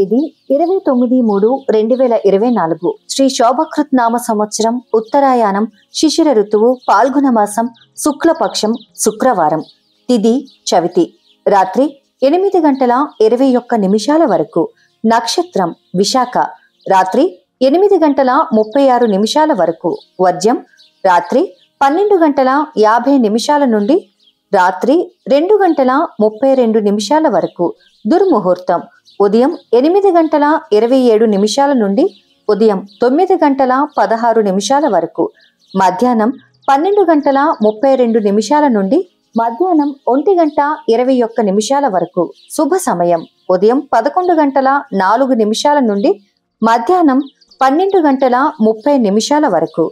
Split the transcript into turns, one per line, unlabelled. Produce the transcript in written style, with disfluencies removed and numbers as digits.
తేదీ 29/3/2024 శ్రీ శోభకృత్ నామ సంవత్సరం ఉత్తరాయణం శిశిర ఋతువు పాల్గొన మాసం శుక్లపక్షం శుక్రవారం తిథి చవితి రాత్రి 8:21 వరకు నక్షత్రం విశాఖ రాత్రి 8:36 వరకు వర్జ్యం రాత్రి 12:50 నుండి రాత్రి 2:32 వరకు దుర్ముహూర్తం ఉదయం 8:27 నుండి ఉదయం 9:16 వరకు మధ్యాహ్నం 12:32 నుండి మధ్యాహ్నం 1:21 వరకు శుభ సమయం ఉదయం 11:04 నుండి మధ్యాహ్నం 12:30 వరకు